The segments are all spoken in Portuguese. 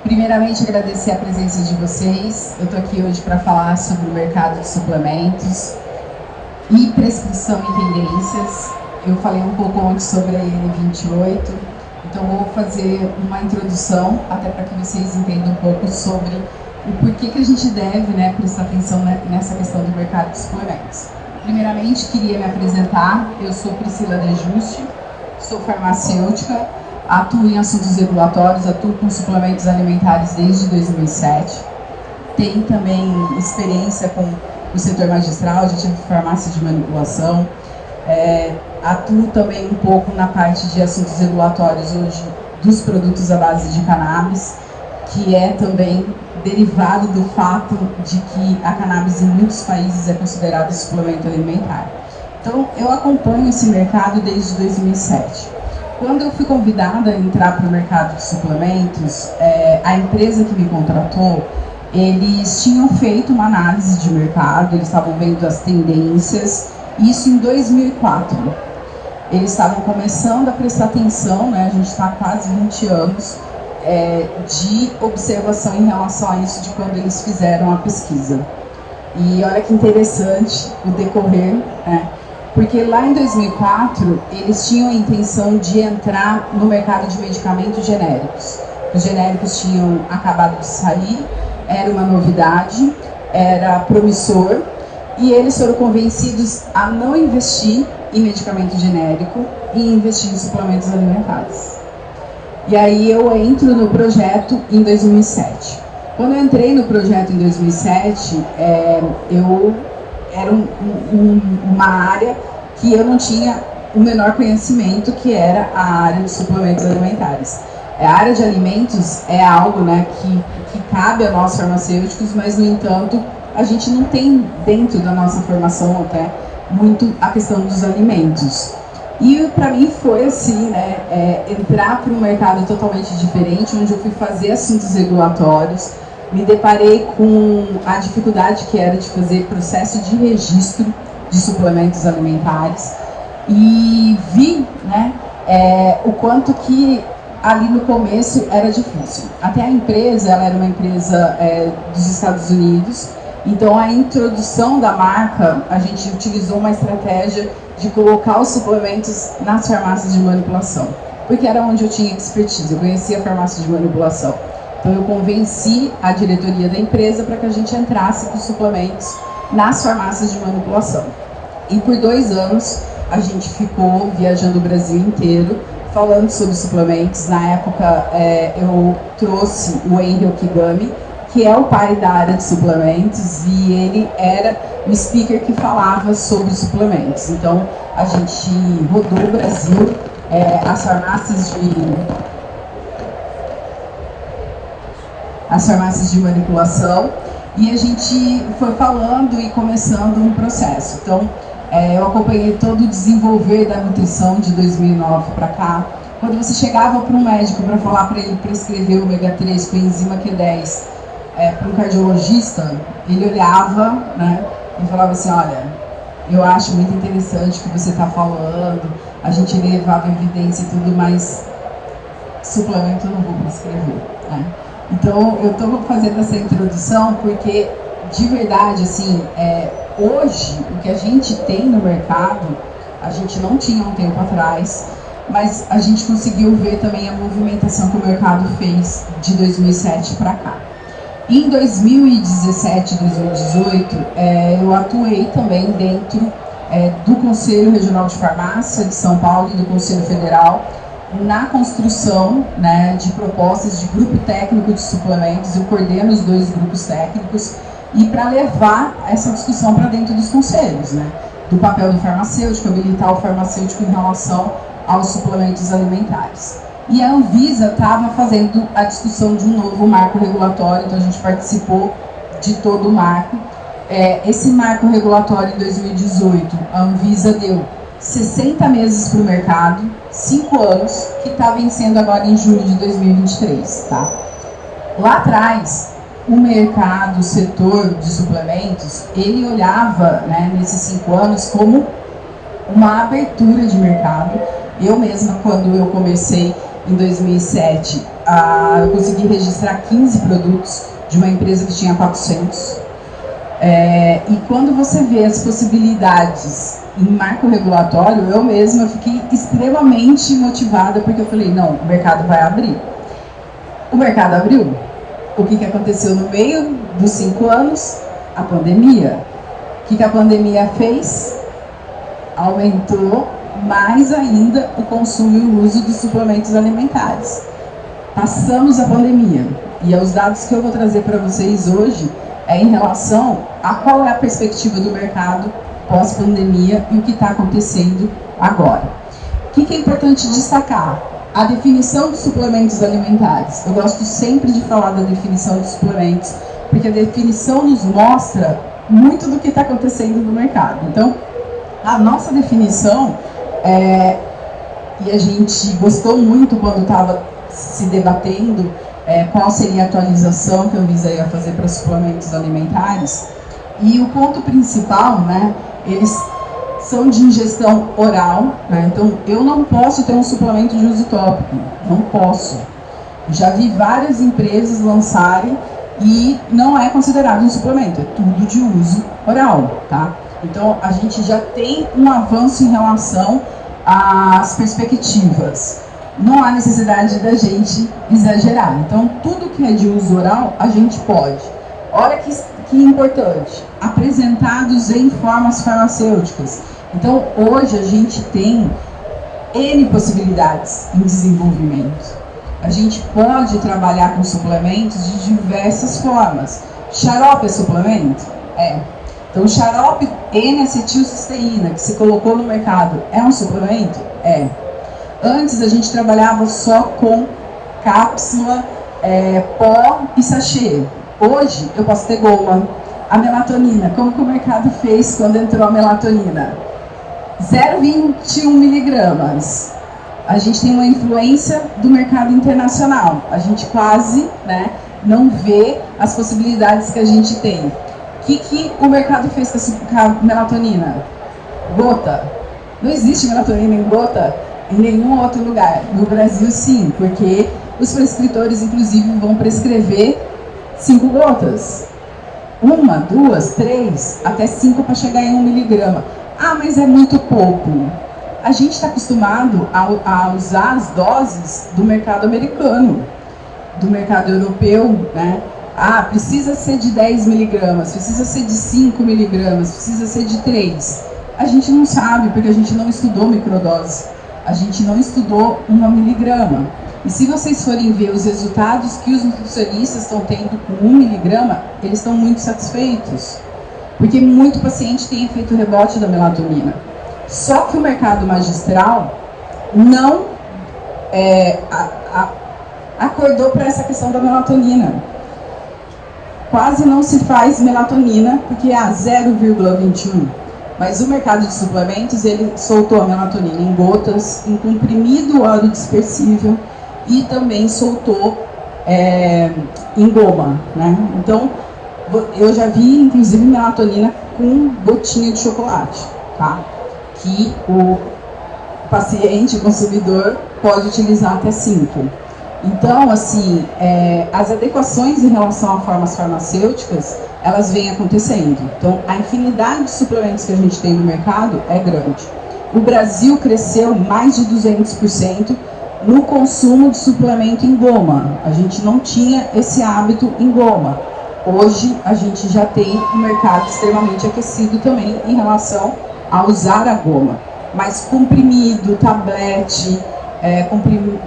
Primeiramente, agradecer a presença de vocês. Eu estou aqui hoje para falar sobre o mercado de suplementos e prescrição em tendências. Eu falei um pouco antes sobre a IN28, então vou fazer uma introdução até para que vocês entendam um pouco sobre o porquê que a gente deve, prestar atenção nessa questão do mercado de suplementos. Primeiramente, queria me apresentar. Eu sou Priscila De Juste, sou farmacêutica, atuo em assuntos regulatórios, atuo com suplementos alimentares desde 2007. Tenho também experiência com o setor magistral, já tive farmácia de manipulação. Atuo também um pouco na parte de assuntos regulatórios hoje dos produtos à base de cannabis, que é também derivado do fato de que a cannabis em muitos países é considerada suplemento alimentar. Então, eu acompanho esse mercado desde 2007. Quando eu fui convidada a entrar para o mercado de suplementos, a empresa que me contratou, eles tinham feito uma análise de mercado, eles estavam vendo as tendências, isso em 2004. Eles estavam começando a prestar atenção, a gente está há quase 20 anos, de observação em relação a isso, de quando eles fizeram a pesquisa. E olha que interessante o decorrer, porque lá em 2004 eles tinham a intenção de entrar no mercado de medicamentos genéricos. Os genéricos tinham acabado de sair, era uma novidade, era promissor, e eles foram convencidos a não investir em medicamento genérico e investir em suplementos alimentares. E aí eu entro no projeto em 2007. Quando eu entrei no projeto em 2007, era uma área que eu não tinha o menor conhecimento, que era a área de suplementos alimentares. A área de alimentos é algo que cabe a nós farmacêuticos, mas, no entanto, a gente não tem dentro da nossa formação até muito a questão dos alimentos. E para mim foi assim, entrar para um mercado totalmente diferente, onde eu fui fazer assuntos regulatórios, me deparei com a dificuldade que era de fazer processo de registro de suplementos alimentares e vi o quanto que ali no começo era difícil. Até a empresa, ela era uma empresa dos Estados Unidos, então a introdução da marca, a gente utilizou uma estratégia de colocar os suplementos nas farmácias de manipulação, porque era onde eu tinha expertise, eu conhecia a farmácia de manipulação. Então eu convenci a diretoria da empresa para que a gente entrasse com suplementos nas farmácias de manipulação. E por 2 anos a gente ficou viajando o Brasil inteiro, falando sobre suplementos. Na época eu trouxe o Henry Okigami, que é o pai da área de suplementos, e ele era o speaker que falava sobre suplementos. Então a gente rodou o Brasil, as farmácias de manipulação, e a gente foi falando e começando um processo. Então eu acompanhei todo o desenvolver da nutrição de 2009 para cá. Quando você chegava para um médico para falar para ele prescrever o ômega 3 com enzima Q10 para um cardiologista, ele olhava e falava assim: olha, eu acho muito interessante o que você está falando, a gente levava evidência e tudo, mas suplemento eu não vou prescrever. Então eu estou fazendo essa introdução porque, de verdade, assim, hoje o que a gente tem no mercado, a gente não tinha um tempo atrás, mas a gente conseguiu ver também a movimentação que o mercado fez de 2007 para cá. Em 2017 e 2018, eu atuei também dentro do Conselho Regional de Farmácia de São Paulo e do Conselho Federal, na construção de propostas de grupo técnico de suplementos. Eu coordeno os 2 grupos técnicos, e para levar essa discussão para dentro dos conselhos, do papel do farmacêutico, habilitar o farmacêutico em relação aos suplementos alimentares. E a Anvisa estava fazendo a discussão de um novo marco regulatório, então a gente participou de todo o marco. Esse marco regulatório em 2018, a Anvisa deu 60 meses para o mercado, 5 anos, que está vencendo agora em julho de 2023. Lá atrás, o mercado, o setor de suplementos, ele olhava nesses 5 anos como uma abertura de mercado. Eu mesma, quando eu comecei em 2007, eu consegui registrar 15 produtos de uma empresa que tinha 400. E quando você vê as possibilidades em marco regulatório, eu mesma fiquei extremamente motivada, porque eu falei, não, o mercado vai abrir. O mercado abriu. O que aconteceu no meio dos 5 anos? A pandemia. O que a pandemia fez? Aumentou mais ainda o consumo e o uso dos suplementos alimentares. Passamos a pandemia. E os dados que eu vou trazer para vocês hoje em relação a qual é a perspectiva do mercado pós-pandemia e o que está acontecendo agora. O que é importante destacar? A definição de suplementos alimentares. Eu gosto sempre de falar da definição de suplementos, porque a definição nos mostra muito do que está acontecendo no mercado. Então, a nossa definição, e a gente gostou muito quando estava se debatendo qual seria a atualização que a Anvisa ia fazer para suplementos alimentares. E o ponto principal, né, eles são de ingestão oral, né, então eu não posso ter um suplemento de uso tópico, não posso. Já vi várias empresas lançarem e não é considerado um suplemento, é tudo de uso oral, tá? Então a gente já tem um avanço em relação às perspectivas. Não há necessidade da gente exagerar. Então, tudo que é de uso oral, a gente pode. Olha que importante. Apresentados em formas farmacêuticas. Então, hoje a gente tem N possibilidades em desenvolvimento. A gente pode trabalhar com suplementos de diversas formas. Xarope é suplemento? É. Então, xarope N-acetilcisteína, que se colocou no mercado, é um suplemento? É. Antes a gente trabalhava só com cápsula, pó e sachê. Hoje eu posso ter goma. A melatonina, como que o mercado fez quando entrou a melatonina? 0,21 miligramas. A gente tem uma influência do mercado internacional. A gente quase, né, não vê as possibilidades que a gente tem. O que o mercado fez com a melatonina? Gota. Não existe melatonina em gota em nenhum outro lugar. No Brasil, sim, porque os prescritores, inclusive, vão prescrever 5 gotas. 1, 2, 3, até 5 para chegar em 1 miligrama. Ah, mas é muito pouco. A gente está acostumado a usar as doses do mercado americano, do mercado europeu, né? Ah, precisa ser de 10 miligramas, precisa ser de 5 miligramas, precisa ser de 3. A gente não sabe, porque a gente não estudou microdose. A gente não estudou 1 miligrama. E se vocês forem ver os resultados que os nutricionistas estão tendo com 1 miligrama, eles estão muito satisfeitos. Porque muito paciente tem efeito rebote da melatonina. Só que o mercado magistral não acordou para essa questão da melatonina. Quase não se faz melatonina, porque é 0,21. Mas o mercado de suplementos, ele soltou a melatonina em gotas, em comprimido óleo dispersível e também soltou em goma, né? Então, eu já vi, inclusive, melatonina com gotinha de chocolate, tá? Que o paciente, o consumidor, pode utilizar até 5. Então, assim, as adequações em relação a formas farmacêuticas, elas vêm acontecendo. Então, a infinidade de suplementos que a gente tem no mercado é grande. O Brasil cresceu mais de 200% no consumo de suplemento em goma. A gente não tinha esse hábito em goma. Hoje, a gente já tem um mercado extremamente aquecido também em relação a usar a goma. Mas comprimido, tablete,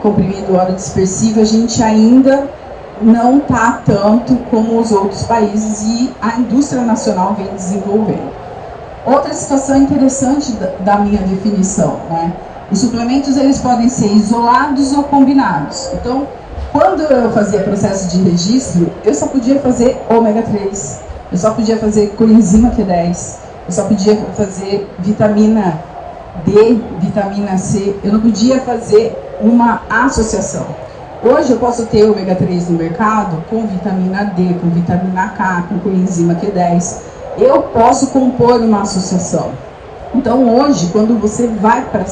comprimido óleo dispersível, a gente ainda não está tanto como os outros países e a indústria nacional vem desenvolvendo. Outra situação interessante da minha definição, né? Os suplementos, eles podem ser isolados ou combinados. Então, quando eu fazia processo de registro, eu só podia fazer ômega 3, eu só podia fazer coenzima Q10, eu só podia fazer vitamina D, vitamina C, eu não podia fazer uma associação. Hoje eu posso ter ômega 3 no mercado com vitamina D, com vitamina K, com coenzima Q10. Eu posso compor uma associação. Então hoje, quando você vai para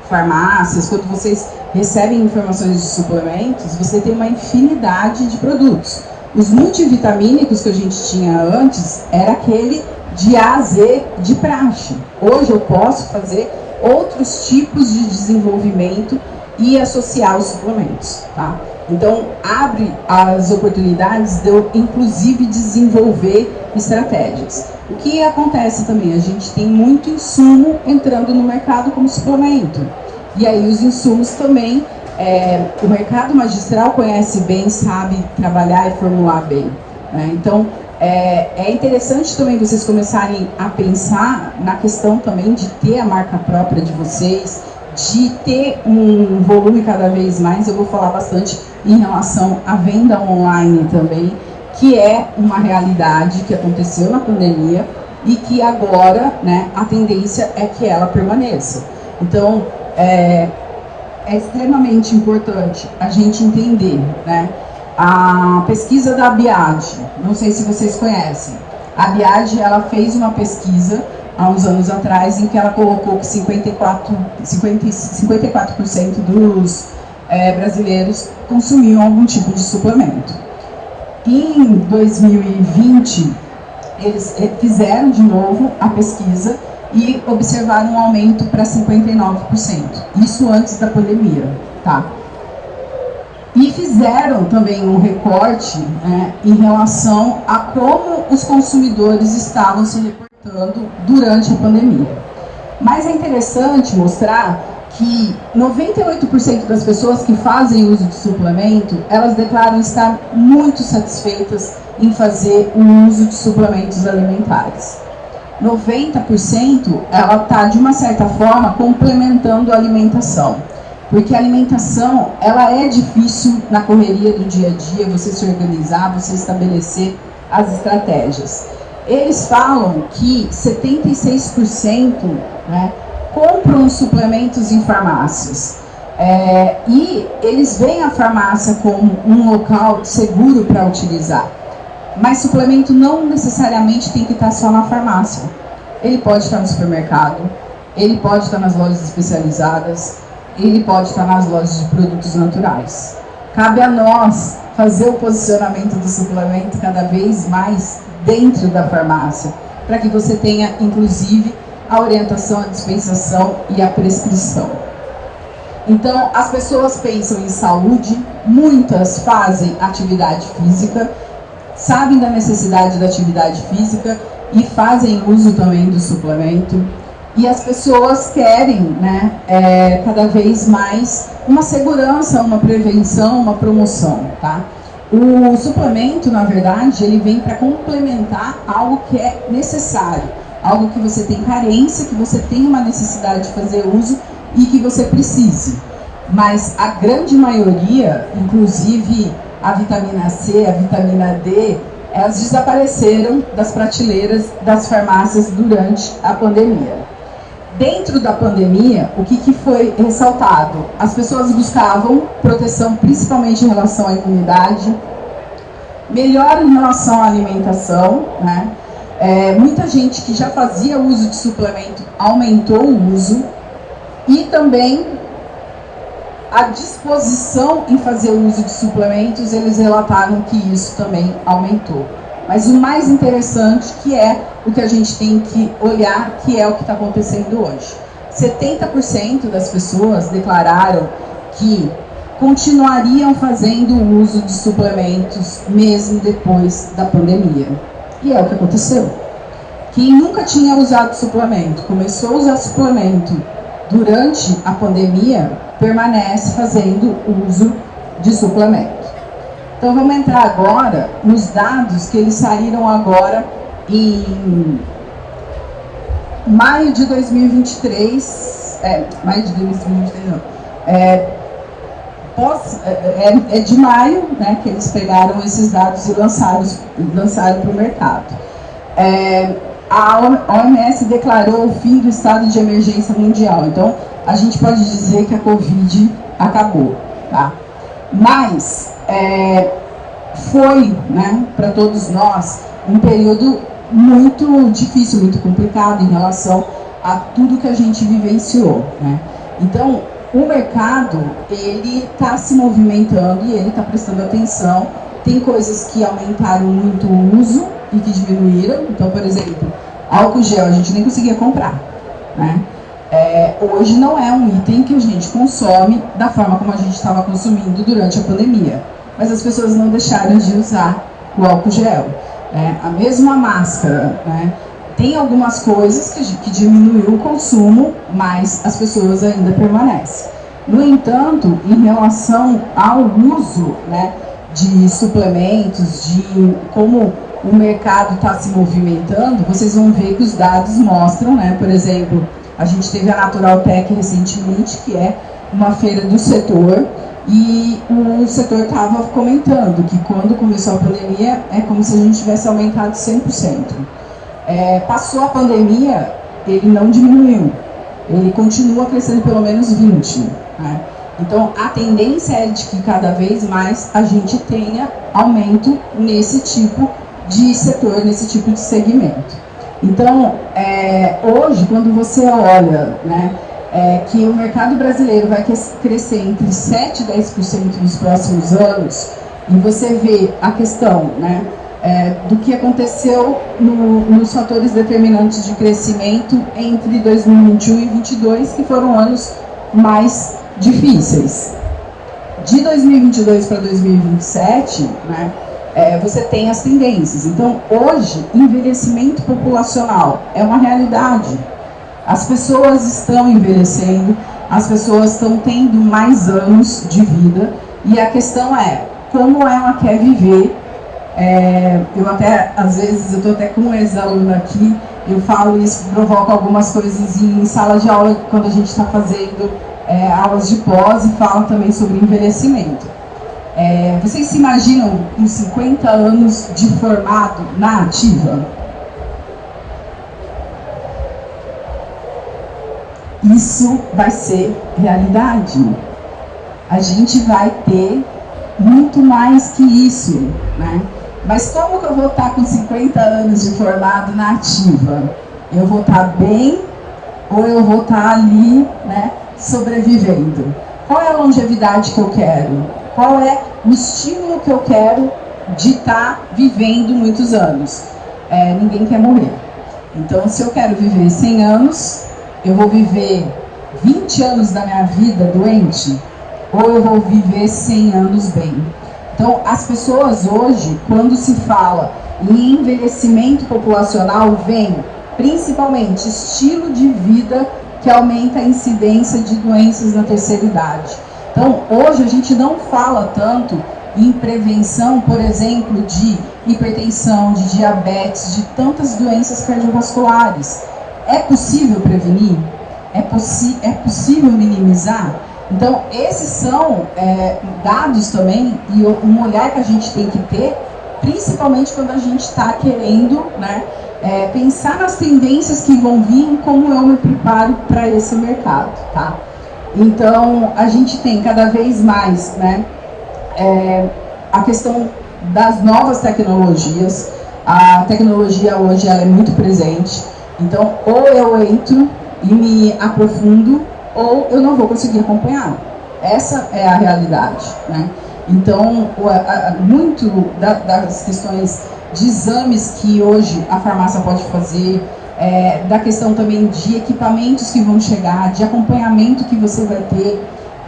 farmácias, quando vocês recebem informações de suplementos, você tem uma infinidade de produtos. Os multivitamínicos que a gente tinha antes era aquele de A a Z de praxe. Hoje eu posso fazer outros tipos de desenvolvimento e associar os suplementos, tá? Então, abre as oportunidades de eu, inclusive, desenvolver estratégias. O que acontece também? A gente tem muito insumo entrando no mercado como suplemento. E aí os insumos também, o mercado magistral conhece bem, sabe trabalhar e formular bem, né? Então, é interessante também vocês começarem a pensar na questão também de ter a marca própria de vocês, de ter um volume cada vez mais. Eu vou falar bastante em relação à venda online também, que é uma realidade que aconteceu na pandemia e que agora, né, a tendência é que ela permaneça. Então, é extremamente importante a gente entender, né, a pesquisa da Biad. Não sei se vocês conhecem. A Biad, ela fez uma pesquisa há uns anos atrás em que ela colocou que 54% dos brasileiros consumiam algum tipo de suplemento. Em 2020, eles fizeram de novo a pesquisa e observaram um aumento para 59%. Isso antes da pandemia, tá? E fizeram também um recorte, né, em relação a como os consumidores estavam se reportando durante a pandemia. Mas é interessante mostrar que 98% das pessoas que fazem uso de suplemento, elas declaram estar muito satisfeitas em fazer o uso de suplementos alimentares. 90% ela está, de uma certa forma, complementando a alimentação. Porque a alimentação, ela é difícil na correria do dia a dia, você se organizar, você estabelecer as estratégias. Eles falam que 76%, né, compram suplementos em farmácias. E eles veem a farmácia como um local seguro para utilizar. Mas suplemento não necessariamente tem que estar só na farmácia. Ele pode estar no supermercado, ele pode estar nas lojas especializadas, ele pode estar nas lojas de produtos naturais. Cabe a nós fazer o posicionamento do suplemento cada vez mais dentro da farmácia, para que você tenha, inclusive, a orientação, a dispensação e a prescrição. Então, as pessoas pensam em saúde, muitas fazem atividade física, sabem da necessidade da atividade física e fazem uso também do suplemento. E as pessoas querem, né, cada vez mais uma segurança, uma prevenção, uma promoção, tá? O suplemento, na verdade, ele vem para complementar algo que é necessário, algo que você tem carência, que você tem uma necessidade de fazer uso e que você precise. Mas a grande maioria, inclusive a vitamina C, a vitamina D, elas desapareceram das prateleiras das farmácias durante a pandemia. Dentro da pandemia, o que foi ressaltado? As pessoas buscavam proteção, principalmente em relação à imunidade, melhor em relação à alimentação, né? Muita gente que já fazia uso de suplemento aumentou o uso e também a disposição em fazer o uso de suplementos, eles relataram que isso também aumentou. Mas o mais interessante que é o que a gente tem que olhar, que é o que está acontecendo hoje. 70% das pessoas declararam que continuariam fazendo o uso de suplementos mesmo depois da pandemia. E é o que aconteceu. Quem nunca tinha usado suplemento, começou a usar suplemento durante a pandemia, permanece fazendo uso de suplemento. Então vamos entrar agora nos dados que eles saíram agora em maio de 2023, maio de 2023 não, é de maio, né, que eles pegaram esses dados e lançaram para o mercado. A OMS declarou o fim do estado de emergência mundial, então a gente pode dizer que a Covid acabou, tá? Mas foi, né, para todos nós, um período muito difícil, muito complicado em relação a tudo que a gente vivenciou, né? Então, o mercado, ele está se movimentando e ele está prestando atenção. Tem coisas que aumentaram muito o uso e que diminuíram. Então, por exemplo, álcool gel a gente nem conseguia comprar, né? Hoje não é um item que a gente consome da forma como a gente estava consumindo durante a pandemia. Mas as pessoas não deixaram de usar o álcool gel. A mesma máscara, né? Tem algumas coisas que diminuiu o consumo, mas as pessoas ainda permanecem. No entanto, em relação ao uso, né, de suplementos, de como o mercado está se movimentando, vocês vão ver que os dados mostram, né, por exemplo, a gente teve a Naturaltech recentemente, que é uma feira do setor, e o setor estava comentando que quando começou a pandemia é como se a gente tivesse aumentado 100%. Passou a pandemia, ele não diminuiu, ele continua crescendo pelo menos 20%. Né? Então, a tendência é de que cada vez mais a gente tenha aumento nesse tipo de setor, nesse tipo de segmento. Então, hoje, quando você olha, né, que o mercado brasileiro vai crescer entre 7% e 10% nos próximos anos, e você vê a questão, né, do que aconteceu nos fatores determinantes de crescimento entre 2021 e 2022, que foram anos mais difíceis. De 2022 para 2027, né, você tem as tendências. Então, hoje, envelhecimento populacional é uma realidade. As pessoas estão envelhecendo, as pessoas estão tendo mais anos de vida, e a questão é como ela quer viver. Eu até, às vezes, eu estou até com um ex-aluno aqui, eu falo isso, provoco algumas coisas em sala de aula, quando a gente está fazendo aulas de pós, e fala também sobre envelhecimento. Vocês se imaginam com 50 anos de formado na ativa? Isso vai ser realidade. A gente vai ter muito mais que isso, né? Mas como que eu vou estar com 50 anos de formado na ativa? Eu vou estar bem ou eu vou estar ali, né, sobrevivendo? Qual é a longevidade que eu quero? Qual é o estímulo que eu quero de estar vivendo muitos anos? Ninguém quer morrer. Então, se eu quero viver 100 anos, eu vou viver 20 anos da minha vida doente? Ou eu vou viver 100 anos bem? Então, as pessoas hoje, quando se fala em envelhecimento populacional, vem principalmente estilo de vida que aumenta a incidência de doenças na terceira idade. Então, hoje a gente não fala tanto em prevenção, por exemplo, de hipertensão, de diabetes, de tantas doenças cardiovasculares. É possível prevenir? É possível minimizar? Então, esses são dados também, e um olhar que a gente tem que ter, principalmente quando a gente está querendo, né, pensar nas tendências que vão vir e como eu me preparo para esse mercado, tá? Então, a gente tem cada vez mais, né, a questão das novas tecnologias. A tecnologia hoje ela é muito presente, então ou eu entro e me aprofundo, ou eu não vou conseguir acompanhar. Essa é a realidade, né? Então, muito das questões de exames que hoje a farmácia pode fazer, da questão também de equipamentos que vão chegar, de acompanhamento que você vai ter,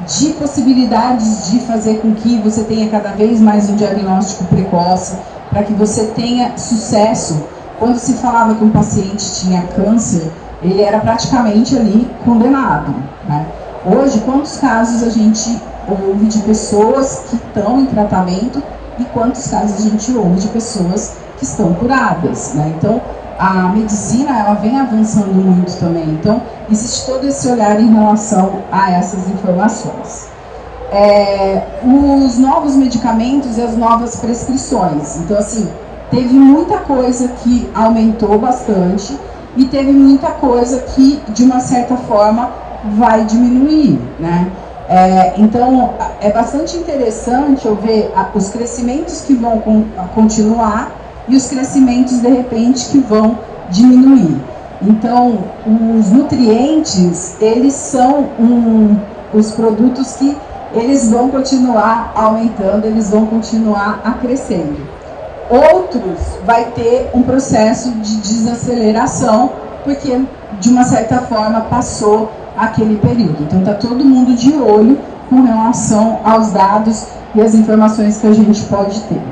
de possibilidades de fazer com que você tenha cada vez mais um diagnóstico precoce, para que você tenha sucesso. Quando se falava que um paciente tinha câncer, ele era praticamente ali condenado, né? Hoje, quantos casos a gente ouve de pessoas que estão em tratamento e quantos casos a gente ouve de pessoas que estão curadas, né? Então, a medicina, ela vem avançando muito também. Então, existe todo esse olhar em relação a essas informações. Os novos medicamentos e as novas prescrições. Então, assim, teve muita coisa que aumentou bastante, e teve muita coisa que, de uma certa forma, vai diminuir, né? Então, é bastante interessante eu ver os crescimentos que vão continuar e os crescimentos, de repente, que vão diminuir. Então, os nutrientes, eles são os produtos que eles vão continuar aumentando, eles vão continuar a crescendo. Outros vai ter um processo de desaceleração, porque de uma certa forma passou aquele período. Então está todo mundo de olho com relação aos dados e as informações que a gente pode ter.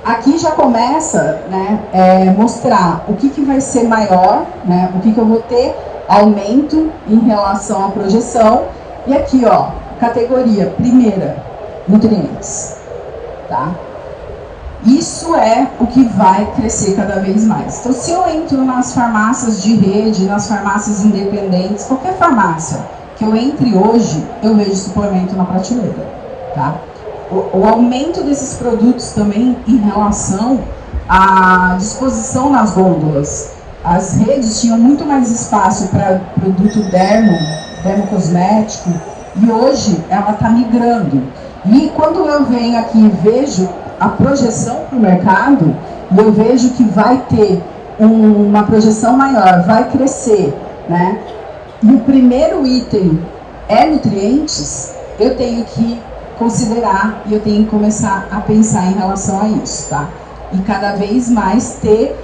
Aqui já começa, né, mostrar o que vai ser maior, né, o que eu vou ter aumento em relação à projeção. E aqui, ó, categoria primeira, nutrientes, tá? Isso é o que vai crescer cada vez mais. Então, se eu entro nas farmácias de rede, nas farmácias independentes, qualquer farmácia que eu entre hoje, eu vejo suplemento na prateleira, tá? O aumento desses produtos também em relação à disposição nas gôndolas. As redes tinham muito mais espaço para produto dermocosmético, e hoje ela está migrando. E quando eu venho aqui e vejo a projeção para o mercado, e eu vejo que vai ter uma projeção maior, vai crescer, né? E o primeiro item é nutrientes, eu tenho que considerar e eu tenho que começar a pensar em relação a isso, tá? E cada vez mais ter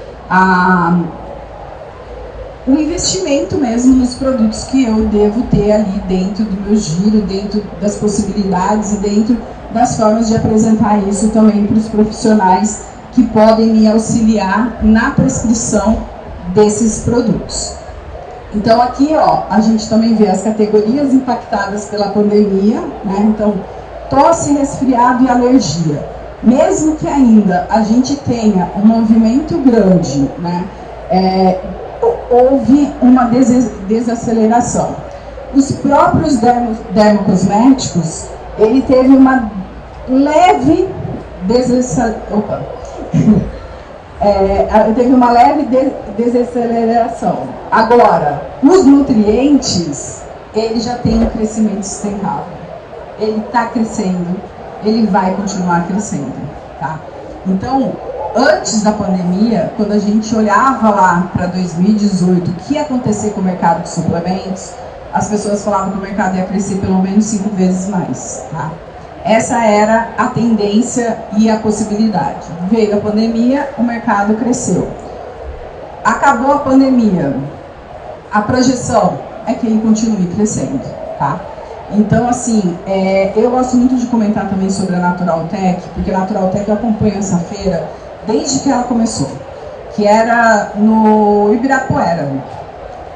um investimento mesmo nos produtos que eu devo ter ali dentro do meu giro, dentro das possibilidades e dentro das formas de apresentar isso também para os profissionais que podem me auxiliar na prescrição desses produtos. Então aqui, ó, a gente também vê as categorias impactadas pela pandemia, né? Então, tosse, resfriado e alergia. Mesmo que ainda a gente tenha um movimento grande, né? Houve uma desaceleração. Os próprios dermocosméticos, ele teve uma leve desaceleração. Agora, os nutrientes, ele já tem um crescimento sustentável. Ele está crescendo, ele vai continuar crescendo, tá? Então, antes da pandemia, quando a gente olhava lá para 2018, o que ia acontecer com o mercado de suplementos, as pessoas falavam que o mercado ia crescer pelo menos 5 vezes mais, tá? Essa era a tendência e a possibilidade. Veio a pandemia, o mercado cresceu. Acabou a pandemia, a projeção é que ele continue crescendo, tá? Então, assim, eu gosto muito de comentar também sobre a Naturaltech, porque a Naturaltech eu acompanho essa feira desde que ela começou, que era no Ibirapuera.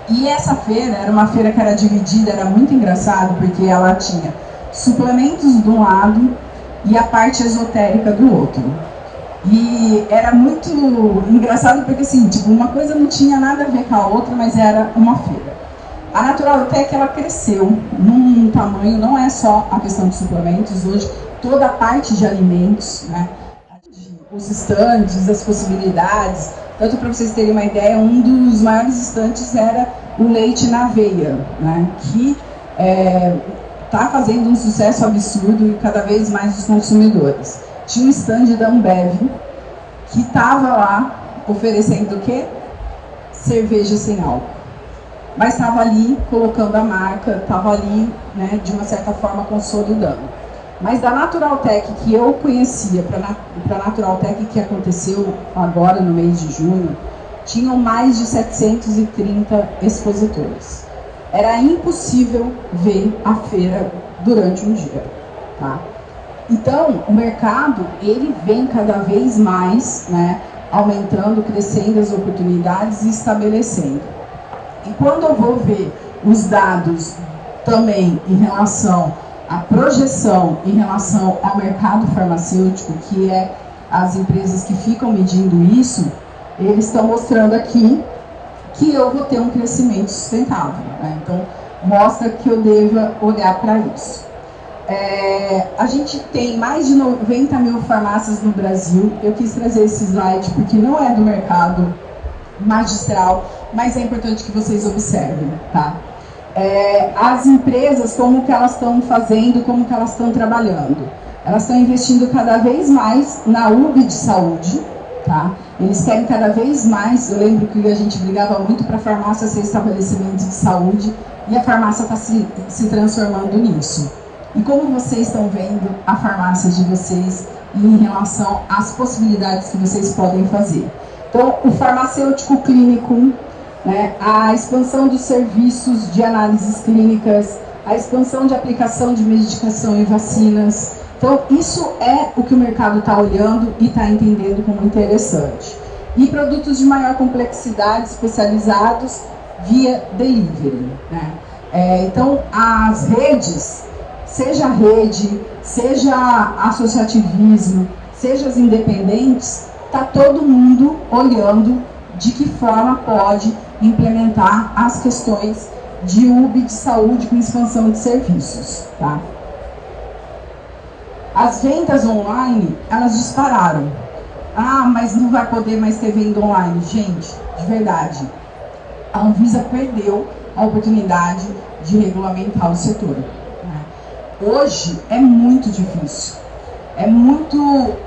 E essa feira era uma feira que era dividida, era muito engraçado, porque ela tinha suplementos de um lado e a parte esotérica do outro. E era muito engraçado porque, assim, tipo, uma coisa não tinha nada a ver com a outra, mas era uma feira. A Naturaltech, ela cresceu num tamanho, não é só a questão de suplementos, hoje toda a parte de alimentos, né? Os estandes, as possibilidades. Tanto para vocês terem uma ideia, um dos maiores estandes era o leite na aveia, né? Que está fazendo um sucesso absurdo e cada vez mais os consumidores. Tinha um stand da Ambev que estava lá oferecendo o quê? Cerveja sem álcool. Mas estava ali colocando a marca, estava ali, né, de uma certa forma consolidando. Mas da Naturaltech que eu conhecia, para a Naturaltech que aconteceu agora no mês de junho, tinham mais de 730 expositores. Era impossível ver a feira durante um dia, tá? Então, o mercado, ele vem cada vez mais, né, aumentando, crescendo as oportunidades e estabelecendo. E quando eu vou ver os dados também em relação à projeção, em relação ao mercado farmacêutico, que é as empresas que ficam medindo isso, eles estão mostrando aqui que eu vou ter um crescimento sustentável, né? Então, mostra que eu deva olhar para isso. A gente tem mais de 90 mil farmácias no Brasil. Eu quis trazer esse slide porque não é do mercado magistral, mas é importante que vocês observem, tá? As empresas, como que elas estão fazendo, como que elas estão trabalhando. Elas estão investindo cada vez mais na UB de saúde, tá? Eles querem cada vez mais. Eu lembro que a gente brigava muito para a farmácia ser estabelecimento de saúde, e a farmácia está se transformando nisso. E como vocês estão vendo a farmácia de vocês em relação às possibilidades que vocês podem fazer? Então, o farmacêutico clínico, né, a expansão dos serviços de análises clínicas, a expansão de aplicação de medicação e vacinas. Então, isso é o que o mercado está olhando e está entendendo como interessante. E produtos de maior complexidade, especializados via delivery, né? Então, as redes, seja a rede, seja associativismo, seja as independentes, está todo mundo olhando de que forma pode implementar as questões de UB de saúde com expansão de serviços, tá? As vendas online, elas dispararam. Ah, mas não vai poder mais ter venda online. Gente, de verdade, a Anvisa perdeu a oportunidade de regulamentar o setor, né? Hoje é muito difícil.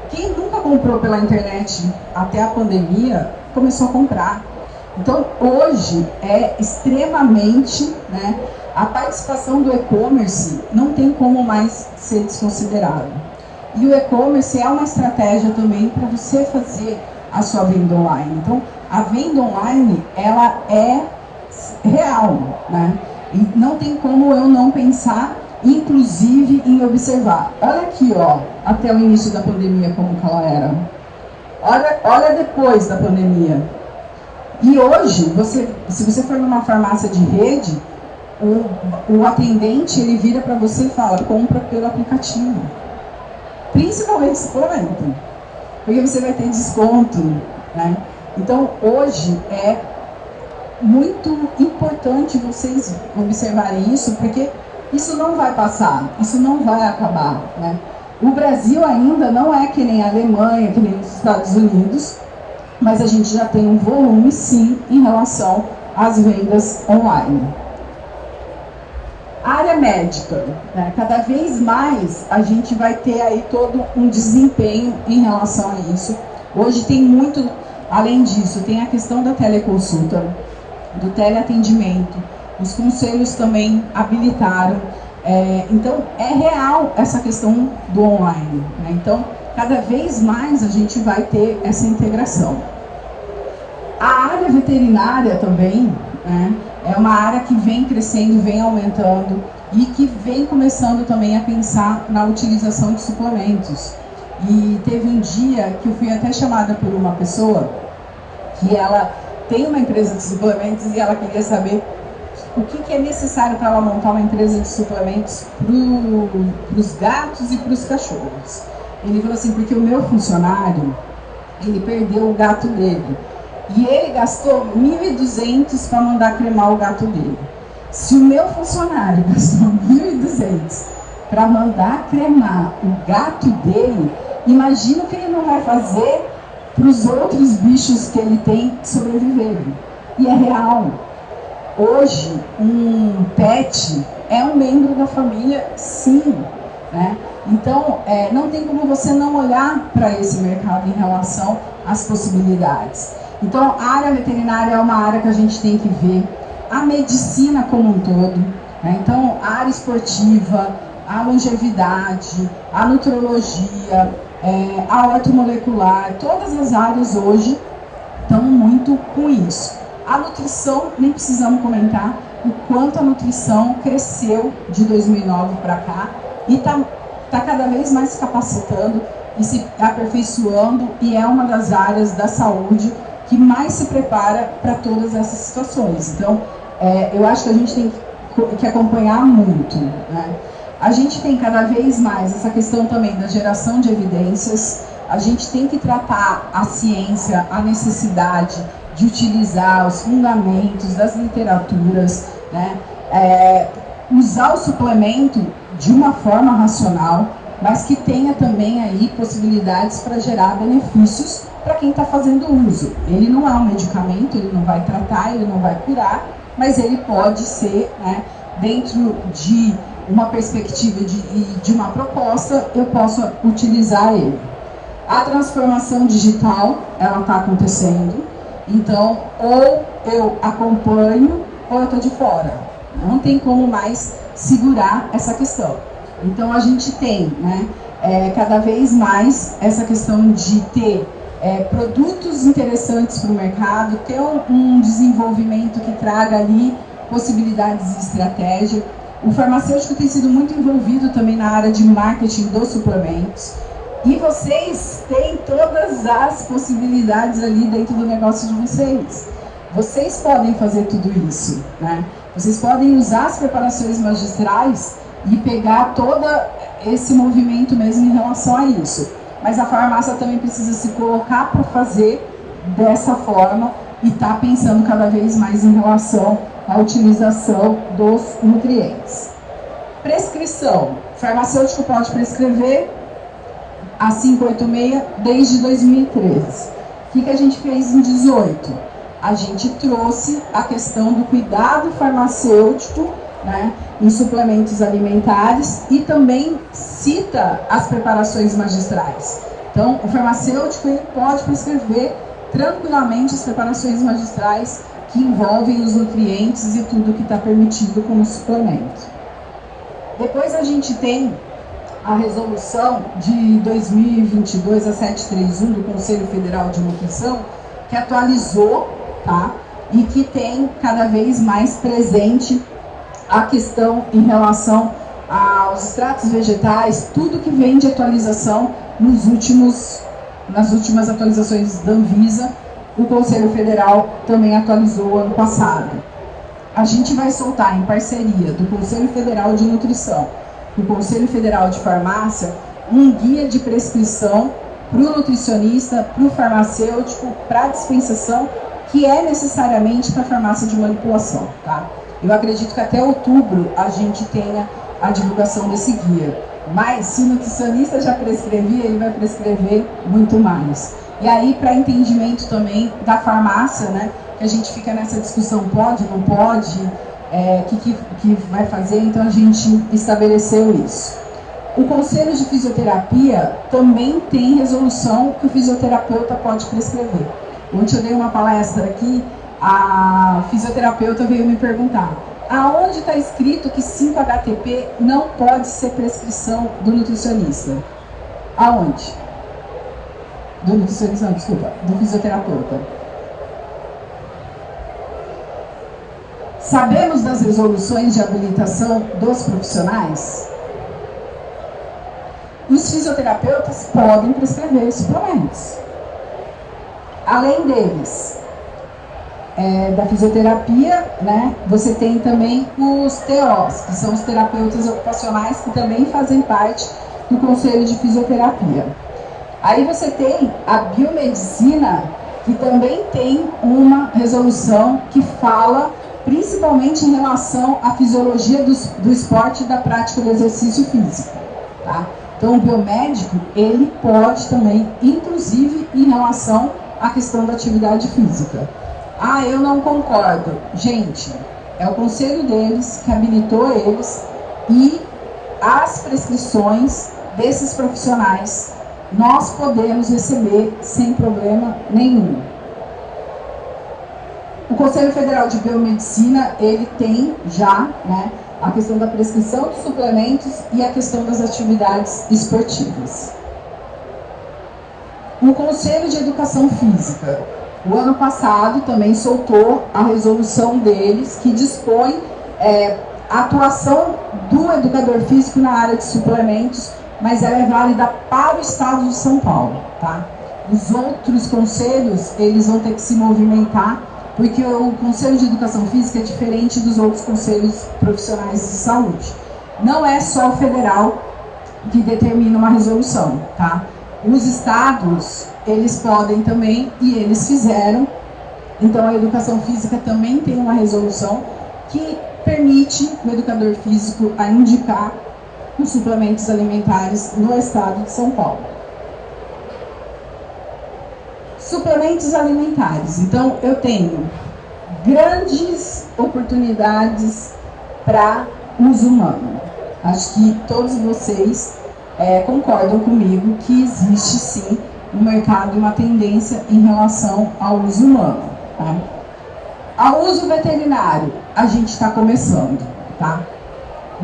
Quem nunca comprou pela internet até a pandemia, começou a comprar. Então, hoje é extremamente, né, a participação do e-commerce não tem como mais ser desconsiderado. E o e-commerce é uma estratégia também para você fazer a sua venda online. Então, a venda online, ela é real, né? E não tem como eu não pensar, inclusive, em observar. Olha aqui, ó, até o início da pandemia, como que ela era. Olha depois da pandemia. E hoje, se você for numa farmácia de rede, o atendente, ele vira para você e fala, compra pelo aplicativo. Principalmente suplemento, porque você vai ter desconto, né? Então, hoje é muito importante vocês observarem isso, porque isso não vai passar, isso não vai acabar, né? O Brasil ainda não é que nem a Alemanha, que nem os Estados Unidos, mas a gente já tem um volume, sim, em relação às vendas online. A área médica, né? Cada vez mais a gente vai ter aí todo um desempenho em relação a isso. Hoje tem muito, além disso, tem a questão da teleconsulta, do teleatendimento, os conselhos também habilitaram. Então, é real essa questão do online, né? Então, cada vez mais a gente vai ter essa integração. A área veterinária também, né, é uma área que vem crescendo, vem aumentando e que vem começando também a pensar na utilização de suplementos. E teve um dia que eu fui até chamada por uma pessoa que ela tem uma empresa de suplementos e ela queria saber o que é necessário para ela montar uma empresa de suplementos para os gatos e para os cachorros. Ele falou assim, porque o meu funcionário, ele perdeu o gato dele. E ele gastou 1.200 para mandar cremar o gato dele. Se o meu funcionário gastou 1.200 para mandar cremar o gato dele, imagina o que ele não vai fazer para os outros bichos que ele tem sobreviverem. E é real. Hoje, um pet é um membro da família, sim, né? Então, não tem como você não olhar para esse mercado em relação às possibilidades. Então, a área veterinária é uma área que a gente tem que ver, a medicina como um todo, né? Então, a área esportiva, a longevidade, a nutrologia, a ortomolecular, todas as áreas hoje estão muito com isso. A nutrição, nem precisamos comentar o quanto a nutrição cresceu de 2009 para cá e está cada vez mais se capacitando e se aperfeiçoando, e é uma das áreas da saúde que mais se prepara para todas essas situações. Então, eu acho que a gente tem que acompanhar muito, né? A gente tem cada vez mais essa questão também da geração de evidências, a gente tem que tratar a ciência, a necessidade de utilizar os fundamentos das literaturas, né? Usar o suplemento de uma forma racional, mas que tenha também aí possibilidades para gerar benefícios para quem está fazendo uso. Ele não é um medicamento, ele não vai tratar, ele não vai curar, mas ele pode ser, né, dentro de uma perspectiva de uma proposta, eu posso utilizar ele. A transformação digital, ela está acontecendo, então ou eu acompanho ou eu estou de fora. Não tem como mais segurar essa questão. Então a gente tem, né, cada vez mais essa questão de ter produtos interessantes para o mercado, ter um desenvolvimento que traga ali possibilidades de estratégia. O farmacêutico tem sido muito envolvido também na área de marketing dos suplementos. E vocês têm todas as possibilidades ali dentro do negócio de vocês. Vocês podem fazer tudo isso, né? Vocês podem usar as preparações magistrais e pegar todo esse movimento mesmo em relação a isso. Mas a farmácia também precisa se colocar para fazer dessa forma e está pensando cada vez mais em relação à utilização dos nutrientes. Prescrição. O farmacêutico pode prescrever a 586 desde 2013. O que a gente fez em 2018? A gente trouxe a questão do cuidado farmacêutico, né, em suplementos alimentares e também cita as preparações magistrais. Então, o farmacêutico ele pode prescrever tranquilamente as preparações magistrais que envolvem os nutrientes e tudo que está permitido como suplemento. Depois a gente tem a resolução de 2022 a 731 do Conselho Federal de Nutrição, que atualizou, tá? E que tem cada vez mais presente a questão em relação aos extratos vegetais, tudo que vem de atualização nas últimas atualizações da Anvisa, o Conselho Federal também atualizou ano passado. A gente vai soltar em parceria do Conselho Federal de Nutrição e o Conselho Federal de Farmácia um guia de prescrição para o nutricionista, para o farmacêutico, para a dispensação, que é necessariamente para a farmácia de manipulação, tá? Eu acredito que até outubro a gente tenha a divulgação desse guia. Mas se o nutricionista já prescrevia, ele vai prescrever muito mais. E aí, para entendimento também da farmácia, né, que a gente fica nessa discussão, pode, não pode, que vai fazer, então a gente estabeleceu isso. O Conselho de Fisioterapia também tem resolução que o fisioterapeuta pode prescrever. Ontem eu dei uma palestra aqui, a fisioterapeuta veio me perguntar: aonde está escrito que 5-HTP não pode ser prescrição do nutricionista? Aonde? Do nutricionista, não, desculpa, do fisioterapeuta. Sabemos das resoluções de habilitação dos profissionais? Os fisioterapeutas podem prescrever suplementos. Além deles, da fisioterapia, né, você tem também os TOs, que são os terapeutas ocupacionais, que também fazem parte do Conselho de Fisioterapia. Aí você tem a biomedicina, que também tem uma resolução que fala principalmente em relação à fisiologia do esporte e da prática do exercício físico, tá? Então o biomédico, ele pode também, inclusive em relação à questão da atividade física. Ah, eu não concordo. Gente, é o conselho deles que habilitou eles e as prescrições desses profissionais nós podemos receber sem problema nenhum. O Conselho Federal de Biomedicina, ele tem já, né, a questão da prescrição de suplementos e a questão das atividades esportivas. O Conselho de Educação Física, o ano passado também soltou a resolução deles que dispõe a atuação do educador físico na área de suplementos, mas ela é válida para o estado de São Paulo, tá? Os outros conselhos, eles vão ter que se movimentar, porque o Conselho de Educação Física é diferente dos outros conselhos profissionais de saúde. Não é só o federal que determina uma resolução, tá? Os estados, eles podem também, e eles fizeram. Então a educação física também tem uma resolução que permite o educador físico a indicar os suplementos alimentares no estado de São Paulo. Suplementos alimentares. Então eu tenho grandes oportunidades para uso humano. Acho que todos vocês concordam comigo que existe sim no mercado e uma tendência em relação ao uso humano. Tá? Ao uso veterinário, a gente está começando, tá?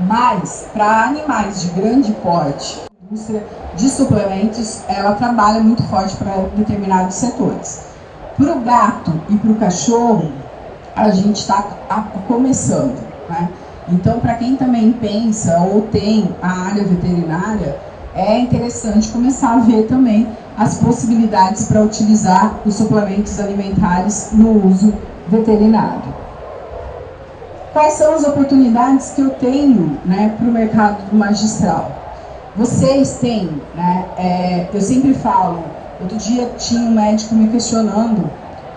Mas para animais de grande porte, a indústria de suplementos, ela trabalha muito forte para determinados setores. Para o gato e para o cachorro, a gente está começando, né? Então, para quem também pensa ou tem a área veterinária, é interessante começar a ver também as possibilidades para utilizar os suplementos alimentares no uso veterinário. Quais são as oportunidades que eu tenho, né, para o mercado magistral? Vocês têm, né, eu sempre falo, outro dia tinha um médico me questionando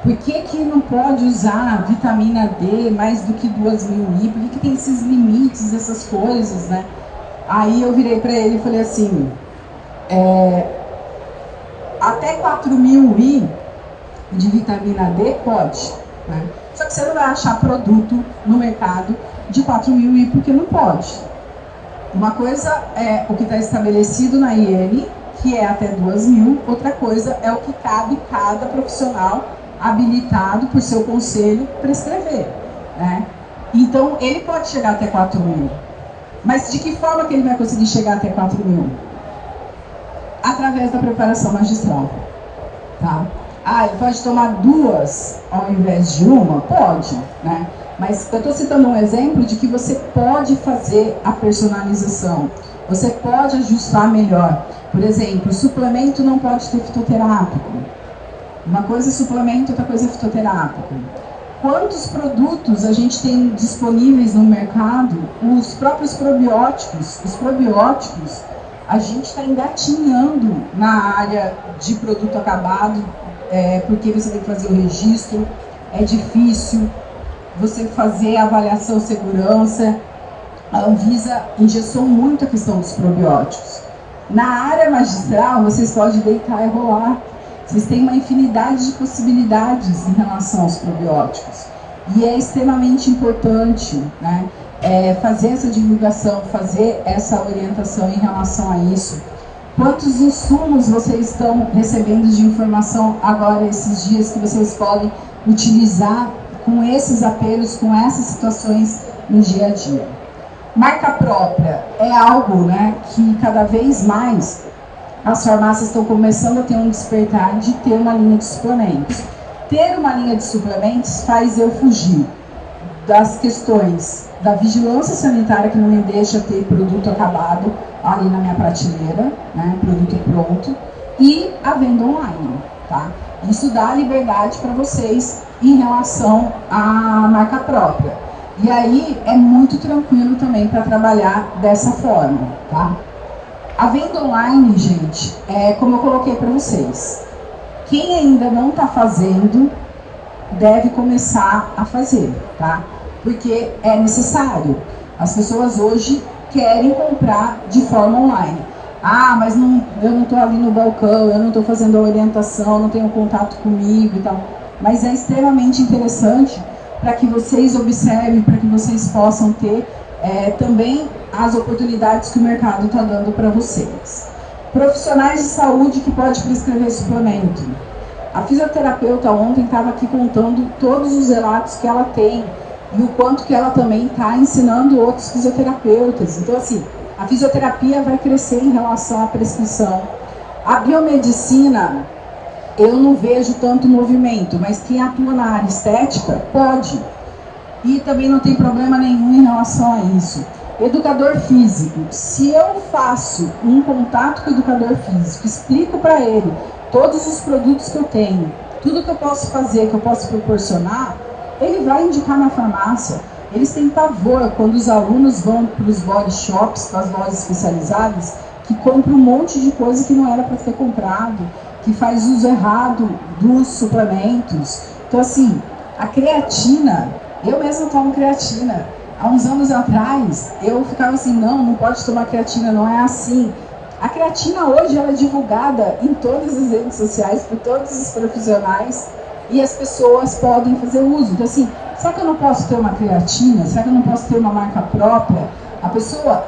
por que não pode usar vitamina D mais do que 2.000 I, por que tem esses limites, essas coisas, né? Aí eu virei para ele e falei assim, até 4.000 I de vitamina D pode, né? Só que você não vai achar produto no mercado de 4.000 I porque não pode. Uma coisa é o que está estabelecido na IN, que é até 2.000, outra coisa é o que cabe cada profissional habilitado por seu conselho prescrever, né? Então, ele pode chegar até 4.000. Mas de que forma que ele vai conseguir chegar até 4.000? Através da preparação magistral, tá? Ele pode tomar 2 ao invés de uma? Pode, né? Mas eu estou citando um exemplo de que você pode fazer a personalização, você pode ajustar melhor. Por exemplo, suplemento não pode ter fitoterápico. Uma coisa é suplemento, outra coisa é fitoterápico. Quantos produtos a gente tem disponíveis no mercado? Os próprios probióticos. Os probióticos, a gente está engatinhando na área de produto acabado, porque você tem que fazer o registro, é difícil você fazer a avaliação segurança. A Anvisa engessou muito a questão dos probióticos. Na área magistral, vocês podem deitar e rolar. Vocês têm uma infinidade de possibilidades em relação aos probióticos. E é extremamente importante, né, fazer essa divulgação, fazer essa orientação em relação a isso. Quantos insumos vocês estão recebendo de informação agora, esses dias, que vocês podem utilizar com esses apelos, com essas situações no dia a dia? Marca própria é algo, né, que cada vez mais as farmácias estão começando a ter um despertar de ter uma linha de suplementos. Ter uma linha de suplementos faz eu fugir das questões da vigilância sanitária, que não me deixa ter produto acabado ali na minha prateleira, né, produto pronto, e a venda online, tá? Isso dá liberdade para vocês em relação à marca própria. E aí é muito tranquilo também para trabalhar dessa forma, tá? A venda online, gente, como eu coloquei para vocês, quem ainda não está fazendo, deve começar a fazer, tá? Porque é necessário. As pessoas hoje querem comprar de forma online. Mas eu não estou ali no balcão, eu não estou fazendo a orientação, não tenho contato comigo e tal. Mas é extremamente interessante para que vocês observem, para que vocês possam ter também as oportunidades que o mercado está dando para vocês. Profissionais de saúde que podem prescrever suplemento. A fisioterapeuta ontem estava aqui contando todos os relatos que ela tem e o quanto que ela também está ensinando outros fisioterapeutas. Então, assim, a fisioterapia vai crescer em relação à prescrição. A biomedicina, eu não vejo tanto movimento, mas quem atua na área estética pode. E também não tem problema nenhum em relação a isso. Educador físico, se eu faço um contato com o educador físico, explico para ele todos os produtos que eu tenho, tudo que eu posso fazer, que eu posso proporcionar, ele vai indicar na farmácia. Eles têm pavor quando os alunos vão para os body shops, para as lojas especializadas, que compram um monte de coisa que não era para ter comprado, que faz uso errado dos suplementos. Então, assim, a creatina, eu mesma tomo creatina. Há uns anos atrás, eu ficava assim, não pode tomar creatina, não é assim. A creatina hoje ela é divulgada em todas as redes sociais, por todos os profissionais, e as pessoas podem fazer uso. Então, assim, será que eu não posso ter uma creatina? Será que eu não posso ter uma marca própria? A pessoa,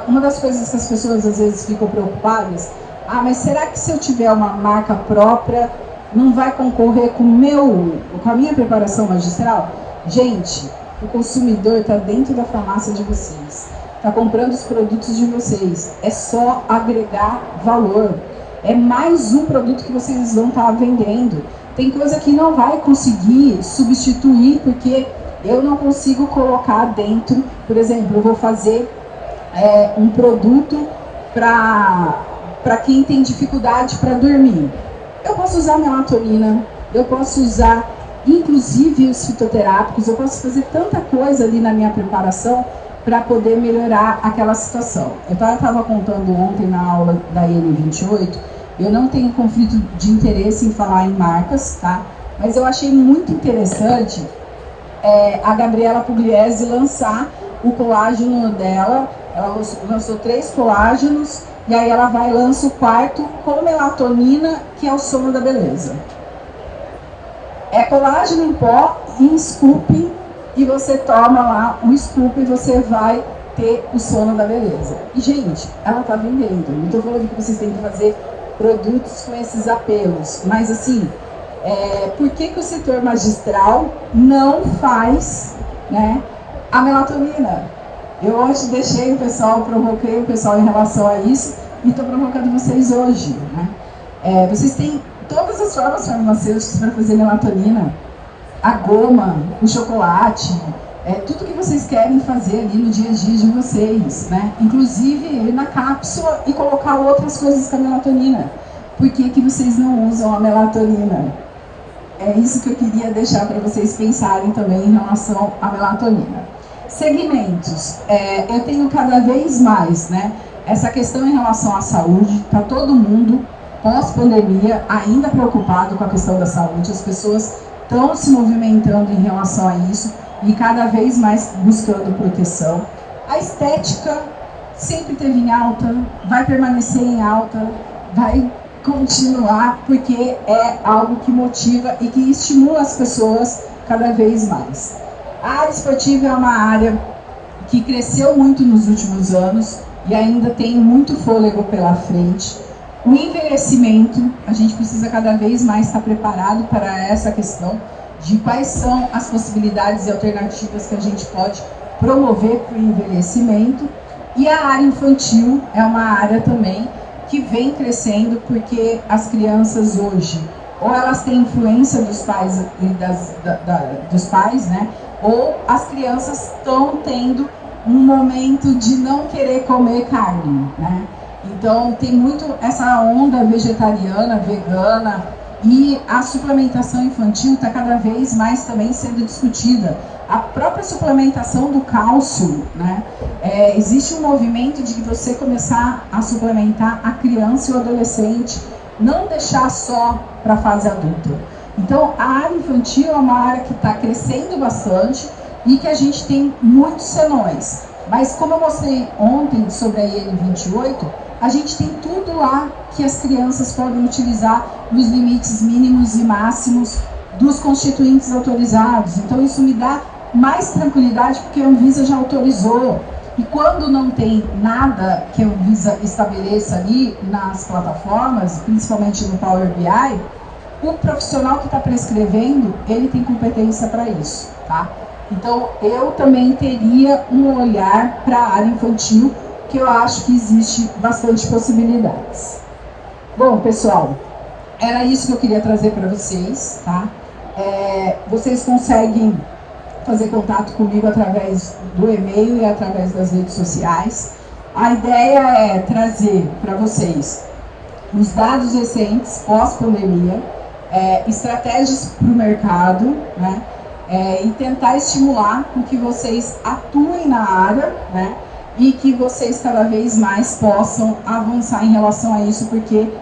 uma das coisas que as pessoas às vezes ficam preocupadas Ah, mas será que se eu tiver uma marca própria, não vai concorrer com a minha preparação magistral? Gente, o consumidor está dentro da farmácia de vocês, está comprando os produtos de vocês, é só agregar valor. É mais um produto que vocês vão estar vendendo. Tem coisa que não vai conseguir substituir, porque eu não consigo colocar dentro. Por exemplo, eu vou fazer um produto para quem tem dificuldade para dormir. Eu posso usar melatonina, eu posso usar inclusive os fitoterápicos, eu posso fazer tanta coisa ali na minha preparação para poder melhorar aquela situação. Eu estava contando ontem na aula da IN28, eu não tenho conflito de interesse em falar em marcas, tá? Mas eu achei muito interessante a Gabriela Pugliese lançar o colágeno dela. Ela lançou 3 colágenos e aí ela vai e lança o 4º com melatonina, que é o sono da beleza. É colágeno em pó e em scoop, e você toma lá um scoop e você vai ter o sono da beleza. E, gente, ela tá vendendo. Não estou falando que vocês têm que fazer produtos com esses apelos, mas assim, por que o setor magistral não faz, né, a melatonina? Eu hoje deixei o pessoal, provoquei o pessoal em relação a isso e estou provocando vocês hoje, né? Vocês têm todas as formas farmacêuticas para fazer melatonina, a goma, o chocolate, tudo que vocês querem fazer ali no dia a dia de vocês, né? Inclusive ele na cápsula e colocar outras coisas com a melatonina. Por que vocês não usam a melatonina? É isso que eu queria deixar para vocês pensarem também em relação à melatonina. Segmentos. Eu tenho cada vez mais, né, essa questão em relação à saúde. Está todo mundo, pós-pandemia, ainda preocupado com a questão da saúde. As pessoas estão se movimentando em relação a isso e cada vez mais buscando proteção. A estética sempre teve em alta, vai permanecer em alta, vai continuar, porque é algo que motiva e que estimula as pessoas cada vez mais. A área esportiva é uma área que cresceu muito nos últimos anos e ainda tem muito fôlego pela frente. O envelhecimento, a gente precisa cada vez mais estar preparado para essa questão de quais são as possibilidades e alternativas que a gente pode promover para o envelhecimento. E a área infantil é uma área também que vem crescendo, porque as crianças hoje, ou elas têm influência dos pais e dos pais, né? Ou as crianças estão tendo um momento de não querer comer carne, né? Então tem muito essa onda vegetariana, vegana, e a suplementação infantil está cada vez mais também sendo discutida. A própria suplementação do cálcio, né? Existe um movimento de você começar a suplementar a criança e o adolescente, não deixar só para a fase adulta. Então, a área infantil é uma área que está crescendo bastante e que a gente tem muitos senões. Mas, como eu mostrei ontem sobre a IN28, a gente tem tudo lá que as crianças podem utilizar nos limites mínimos e máximos dos constituintes autorizados. Então, isso me dá mais tranquilidade, porque a Anvisa já autorizou. E quando não tem nada que a Anvisa estabeleça ali nas plataformas, principalmente no Power BI, o profissional que está prescrevendo, ele tem competência para isso, tá? Então, eu também teria um olhar para a área infantil, que eu acho que existe bastante possibilidades. Bom, pessoal, era isso que eu queria trazer para vocês, tá? Vocês conseguem fazer contato comigo através do e-mail e através das redes sociais. A ideia é trazer para vocês os dados recentes pós-pandemia, estratégias para o mercado, né? E tentar estimular com que vocês atuem na área, né? E que vocês cada vez mais possam avançar em relação a isso, porque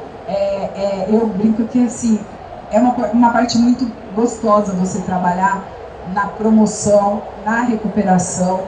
eu brinco que assim, é uma parte muito gostosa você trabalhar na promoção, na recuperação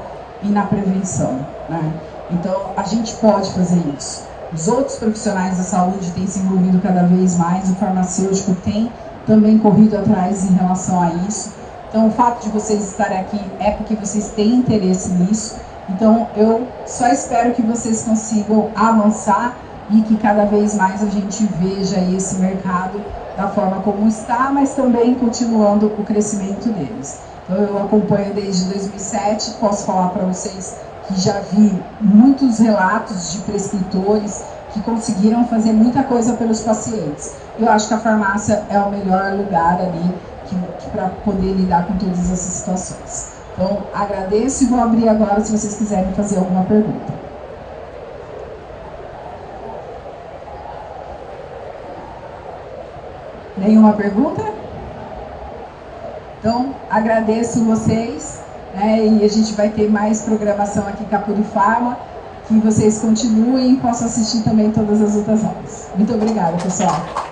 e na prevenção, né? Então, a gente pode fazer isso. Os outros profissionais da saúde têm se envolvido cada vez mais, o farmacêutico tem também corrido atrás em relação a isso. Então, o fato de vocês estarem aqui é porque vocês têm interesse nisso. Então, eu só espero que vocês consigam avançar e que cada vez mais a gente veja esse mercado da forma como está, mas também continuando o crescimento deles. Então, eu acompanho desde 2007, posso falar para vocês que já vi muitos relatos de prescritores que conseguiram fazer muita coisa pelos pacientes. Eu acho que a farmácia é o melhor lugar ali para poder lidar com todas essas situações. Então, agradeço e vou abrir agora se vocês quiserem fazer alguma pergunta. Nenhuma pergunta? Então, agradeço vocês, né, e a gente vai ter mais programação aqui com a Purifarma, que vocês continuem e possam assistir também todas as outras aulas. Muito obrigada, pessoal.